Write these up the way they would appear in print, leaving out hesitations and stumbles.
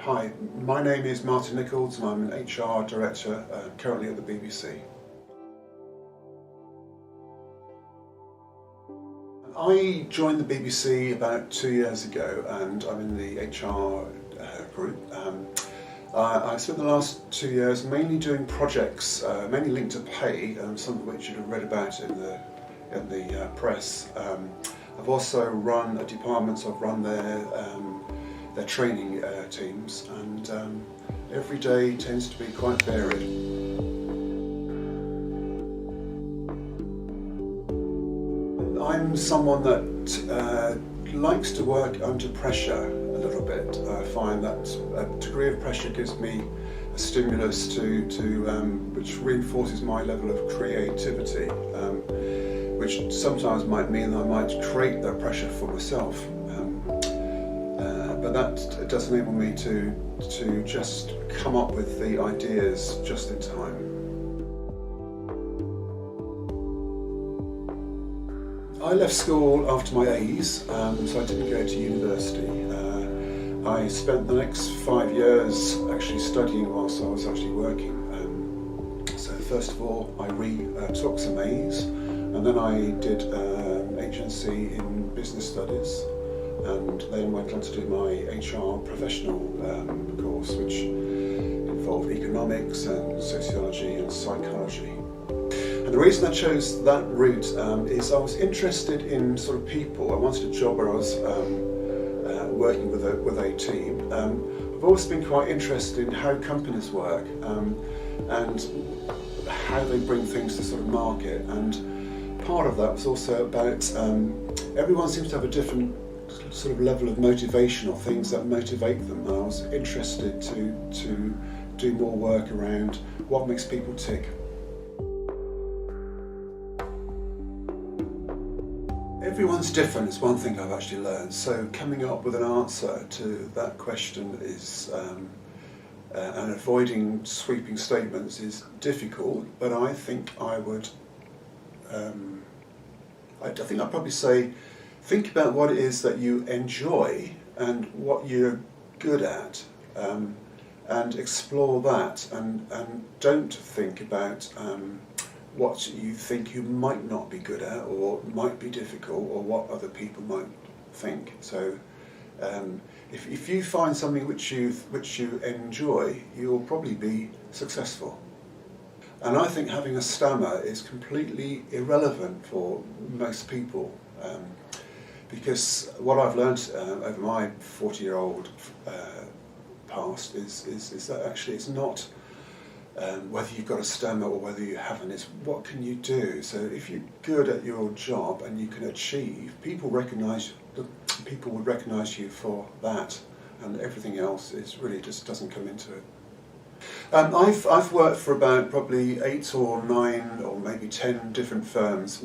Hi, my name is Martin Nicholds and I'm an HR Director currently at the BBC. I joined the BBC about 2 years ago and I'm in the HR group. I spent the last 2 years mainly doing projects, mainly linked to pay, some of which you'd have read about in the press. I've also run a department, so I've run their training teams, and every day tends to be quite varied. I'm someone that likes to work under pressure a little bit. I find that a degree of pressure gives me a stimulus which reinforces my level of creativity, which sometimes might mean that I might create that pressure for myself. But that does enable me to just come up with the ideas just in time. I left school after my A's, so I didn't go to university. I spent the next 5 years actually studying whilst I was actually working. So first of all, I retook some A's, and then I did HNC in Business Studies, and then went on to do my HR professional course, which involved economics and sociology and psychology. And the reason I chose that route is I was interested in sort of people. I wanted a job where I was working with a team. I've always been quite interested in how companies work and how they bring things to sort of market. And part of that was also about everyone seems to have a different sort of level of motivation or things that motivate them. And I was interested to do more work around what makes people tick. Everyone's different is one thing I've actually learned, so coming up with an answer to that question is, and avoiding sweeping statements is difficult, but I think I would, I think I'd probably say, think about what it is that you enjoy and what you're good at, and explore that, and don't think about what you think you might not be good at or might be difficult or what other people might think. So if you find something which you enjoy, you'll probably be successful. And I think having a stammer is completely irrelevant for most people, because what I've learned over my 40-year-old past is that actually it's not whether you've got a stammer or whether you haven't, it's what can you do. So if you're good at your job and you can achieve, people would recognise you for that, and everything else is really just doesn't come into it. I've worked for about probably 8 or 9 or maybe 10 different firms.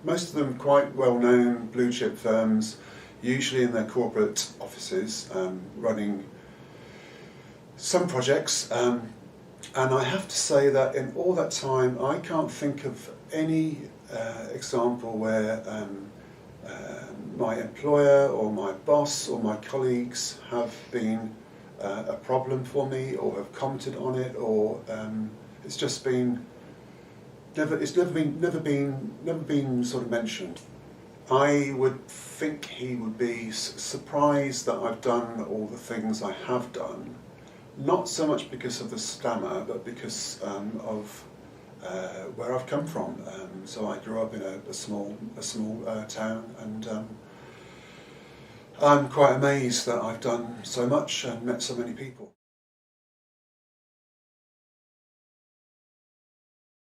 Most of them quite well-known blue chip firms, usually in their corporate offices, running some projects. And I have to say that in all that time, I can't think of any example where my employer or my boss or my colleagues have been a problem for me or have commented on it, or it's just been never been sort of mentioned. I would think he would be surprised that I've done all the things I have done. Not so much because of the stammer, but because of where I've come from. So I grew up in a small town, and I'm quite amazed that I've done so much and met so many people.